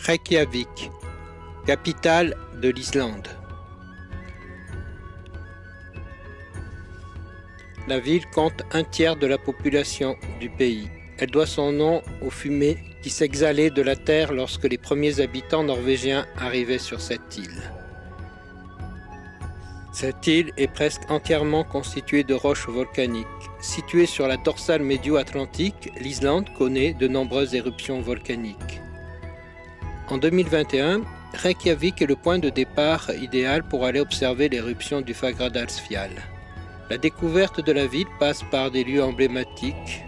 Reykjavik, capitale de l'Islande. La ville compte un tiers de la population du pays. Elle doit son nom aux fumées qui s'exhalaient de la terre lorsque les premiers habitants norvégiens arrivaient sur cette île. Cette île est presque entièrement constituée de roches volcaniques. Située sur la dorsale médio-atlantique, l'Islande connaît de nombreuses éruptions volcaniques. En 2021, Reykjavik est le point de départ idéal pour aller observer l'éruption du Fagradalsfjall. La découverte de la ville passe par des lieux emblématiques,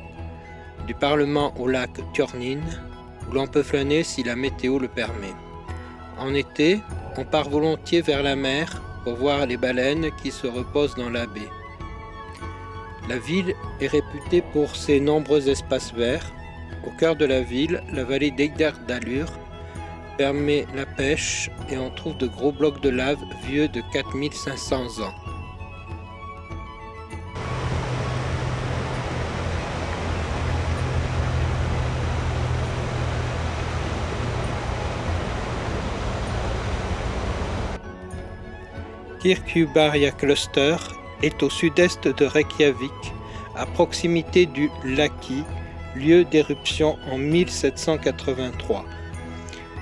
du Parlement au lac Tjörnin, où l'on peut flâner si la météo le permet. En été, on part volontiers vers la mer pour voir les baleines qui se reposent dans la baie. La ville est réputée pour ses nombreux espaces verts. Au cœur de la ville, la vallée d'Eygardalur permet la pêche et on trouve de gros blocs de lave vieux de 4500 ans. Kirkjubarjaklaustur est au sud-est de Reykjavik, à proximité du Laki, lieu d'éruption en 1783.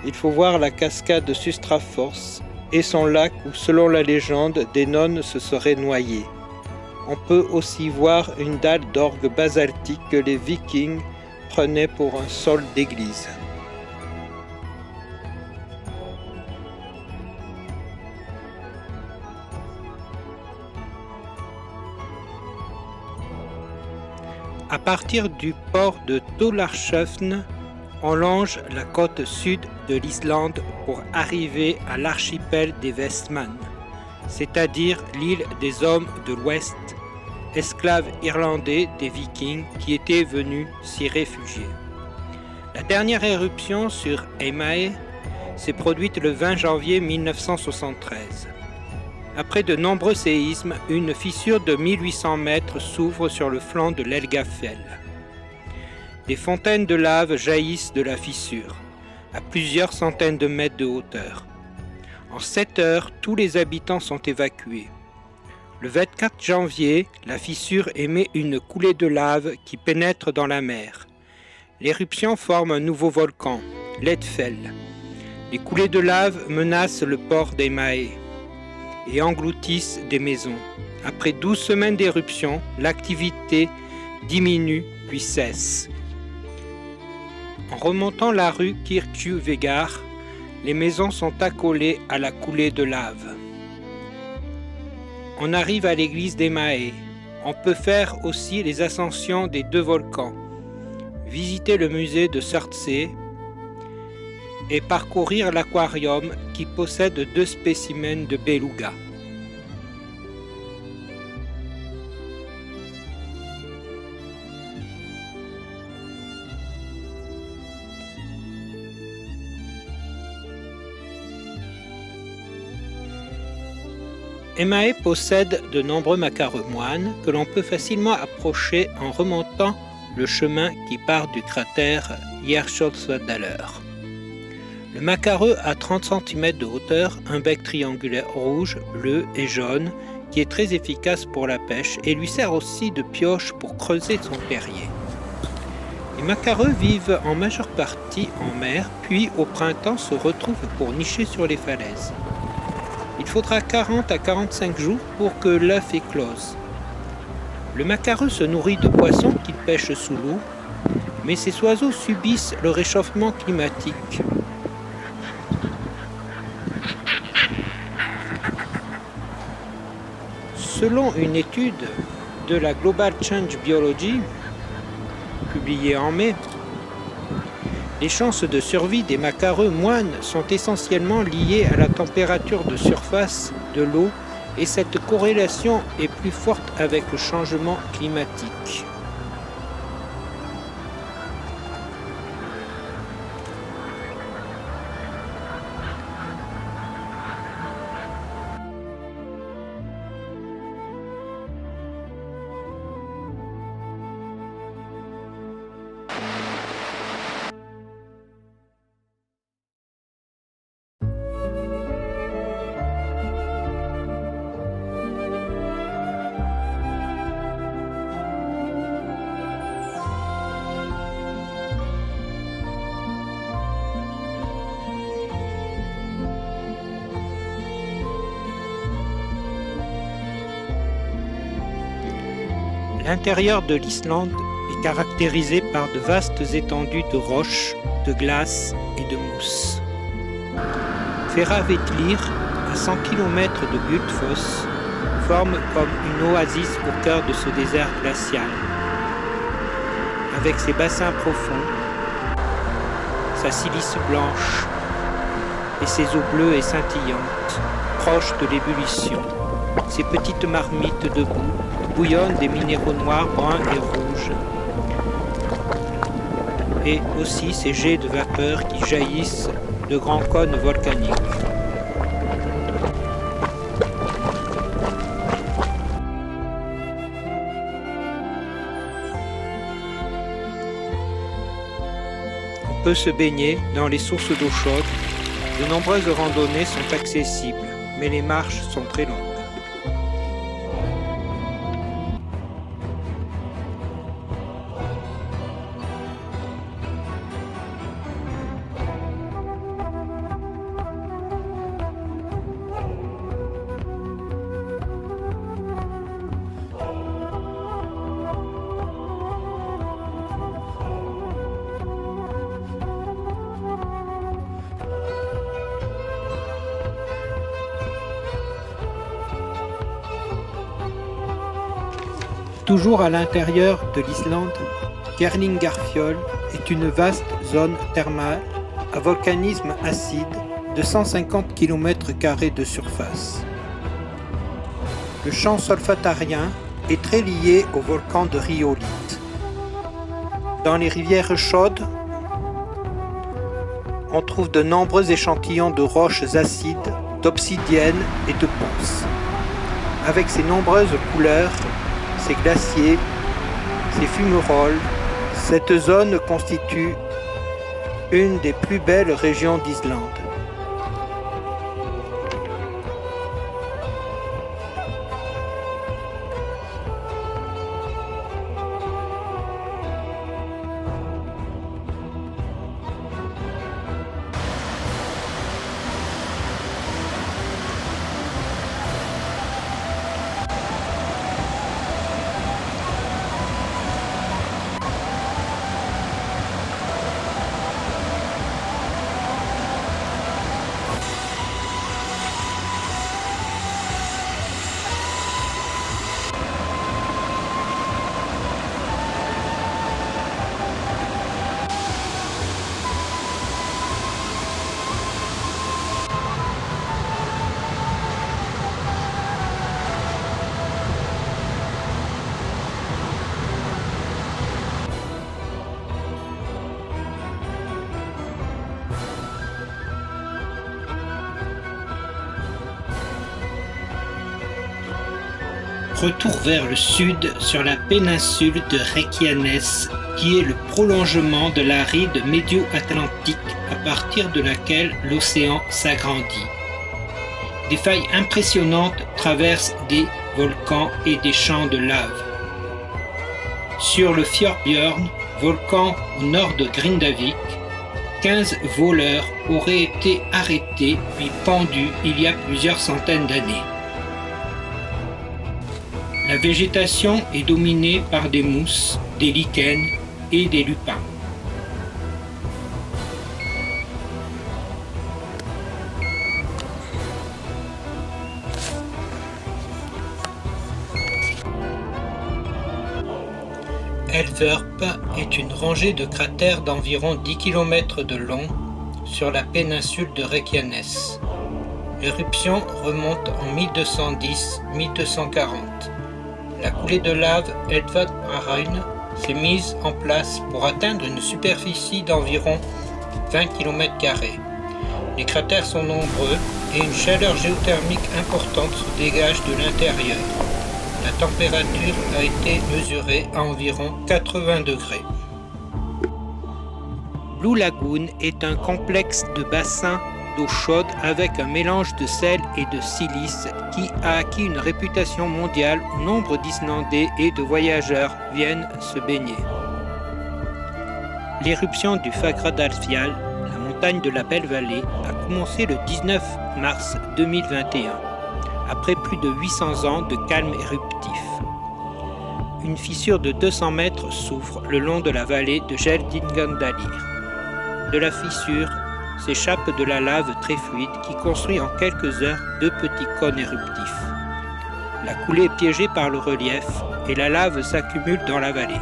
Il faut voir la cascade Sustrafors et son lac où, selon la légende, des nonnes se seraient noyées. On peut aussi voir une dalle d'orgue basaltique que les Vikings prenaient pour un sol d'église. À partir du port de Tollarshavn, on longe la côte sud de l'Islande pour arriver à l'archipel des Vestmann, c'est-à-dire l'île des hommes de l'Ouest, esclaves irlandais des Vikings qui étaient venus s'y réfugier. La dernière éruption sur Heimaey s'est produite le 20 janvier 1973. Après de nombreux séismes, une fissure de 1800 mètres s'ouvre sur le flanc de l'Helgafell. Des fontaines de lave jaillissent de la fissure, à plusieurs centaines de mètres de hauteur. En 7 heures, tous les habitants sont évacués. Le 24 janvier, la fissure émet une coulée de lave qui pénètre dans la mer. L'éruption forme un nouveau volcan, l'Eidfell. Les coulées de lave menacent le port d'Eimaey et engloutissent des maisons. Après 12 semaines d'éruption, l'activité diminue puis cesse. En remontant la rue Kirkjuvegar, les maisons sont accolées à la coulée de lave. On arrive à l'église d'Eimaey. On peut faire aussi les ascensions des 2 volcans, visiter le musée de Surtsey et parcourir l'aquarium qui possède 2 spécimens de beluga. Heimaey possède de nombreux macareux moines que l'on peut facilement approcher en remontant le chemin qui part du cratère Gjerstadalur. Le macareux a 30 cm de hauteur, un bec triangulaire rouge, bleu et jaune qui est très efficace pour la pêche et lui sert aussi de pioche pour creuser son terrier. Les macareux vivent en majeure partie en mer, puis au printemps se retrouvent pour nicher sur les falaises. Il faudra 40 à 45 jours pour que l'œuf éclose. Le macareux se nourrit de poissons qu'il pêche sous l'eau, mais ces oiseaux subissent le réchauffement climatique. Selon une étude de la Global Change Biology, publiée en mai, les chances de survie des macareux moines sont essentiellement liées à la température de surface de l'eau et cette corrélation est plus forte avec le changement climatique. L'intérieur de l'Islande est caractérisé par de vastes étendues de roches, de glace et de mousse. Fjarðarvellir, à 100 km de Gullfoss, forme comme une oasis au cœur de ce désert glacial. Avec ses bassins profonds, sa silice blanche et ses eaux bleues et scintillantes, proches de l'ébullition. Ces petites marmites de boue bouillonnent des minéraux noirs, bruns et rouges. Et aussi ces jets de vapeur qui jaillissent de grands cônes volcaniques. On peut se baigner dans les sources d'eau chaude. De nombreuses randonnées sont accessibles, mais les marches sont très longues. Toujours à l'intérieur de l'Islande, Kerlingarfjöll est une vaste zone thermale à volcanisme acide de 150 km² de surface. Le champ solfatarien est très lié au volcan de rhyolite. Dans les rivières chaudes, on trouve de nombreux échantillons de roches acides, d'obsidienne et de ponce. Avec ses nombreuses couleurs, ses glaciers, ses fumerolles, cette zone constitue une des plus belles régions d'Islande. Retour vers le sud sur la péninsule de Reykjanes, qui est le prolongement de la ride médio-atlantique à partir de laquelle l'océan s'agrandit. Des failles impressionnantes traversent des volcans et des champs de lave. Sur le Fjorbjörn, volcan au nord de Grindavik, 15 voleurs auraient été arrêtés puis pendus il y a plusieurs centaines d'années. La végétation est dominée par des mousses, des lichens et des lupins. Eldvörp est une rangée de cratères d'environ 10 km de long sur la péninsule de Reykjanes. L'éruption remonte en 1210-1240. La coulée de lave Eldvatnarhraun s'est mise en place pour atteindre une superficie d'environ 20 km². Les cratères sont nombreux et une chaleur géothermique importante se dégage de l'intérieur. La température a été mesurée à environ 80 degrés. Blue Lagoon est un complexe de bassins d'eau chaude avec un mélange de sel et de silice qui a acquis une réputation mondiale où nombre d'Islandais et de voyageurs viennent se baigner. L'éruption du Fagradalsfjall, la montagne de la Belle Vallée, a commencé le 19 mars 2021, après plus de 800 ans de calme éruptif. une fissure de 200 mètres s'ouvre le long de la vallée de Geldingandalir. De la fissure s'échappe de la lave très fluide qui construit en quelques heures 2 petits cônes éruptifs. La coulée est piégée par le relief et la lave s'accumule dans la vallée.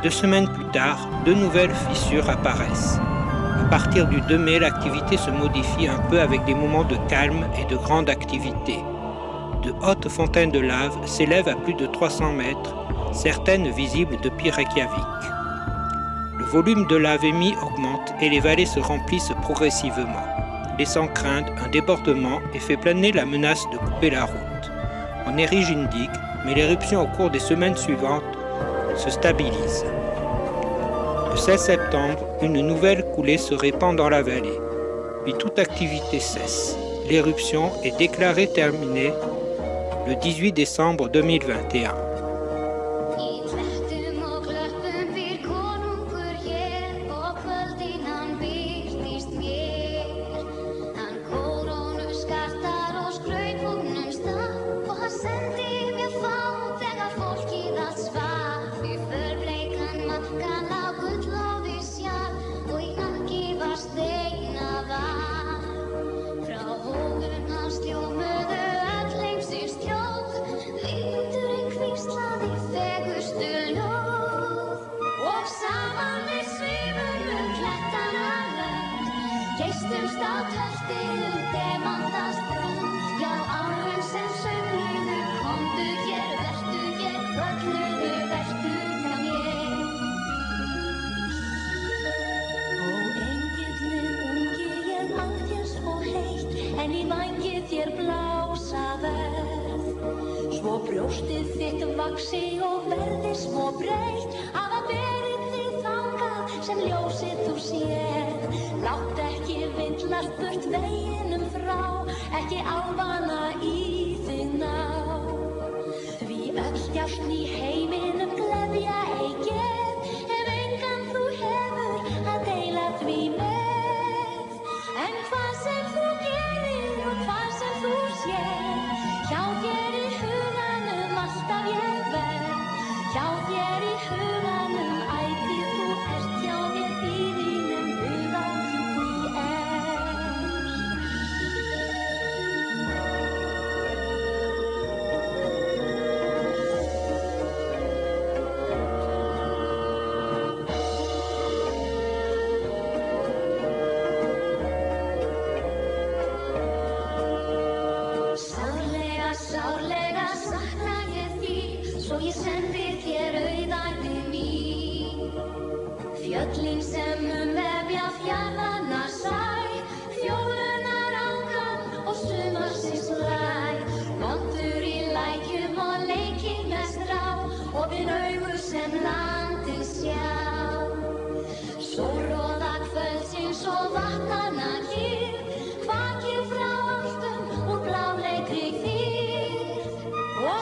2 semaines plus tard, 2 nouvelles fissures apparaissent. À partir du 2 mai, l'activité se modifie un peu avec des moments de calme et de grande activité. De hautes fontaines de lave s'élèvent à plus de 300 mètres, certaines visibles depuis Reykjavik. Le volume de lave émis augmente et les vallées se remplissent progressivement, laissant craindre un débordement et fait planer la menace de couper la route. On érige une digue, mais l'éruption au cours des semaines suivantes se stabilise. Le 16 septembre, une nouvelle coulée se répand dans la vallée, puis toute activité cesse. L'éruption est déclarée terminée le 18 décembre 2021. Brjóstið þitt vaxi og verði svo breitt að það berið þig þangað sem ljósið þú séð. Látt ekki villast burt veginum frá, ekki álfana í þig ná. Því öll hjartn í heiminum gleðja ei get, ef engan þú hefur að deila því með. En hvað sem þú gerir og hvað sem þú sér, hjá þér í huganum alltaf ég verð, hjá þér í huganum ætíð þú ert, hjá þér í þínum huga þú ert. Sárlega, sárlega sakna ég þín, svo ég sendi þér auðæfi mín. Fjöllin sem vefja fjarðanna sæ, þjóðunnar angan og sumarsins blæ. Vondur í lækjum og leikir með strá, opin augu sem landið sjá. Svo roða kvöldsins og vatnanna kyrrð, kvakir frá álftum úr bláleitri þýrð. Og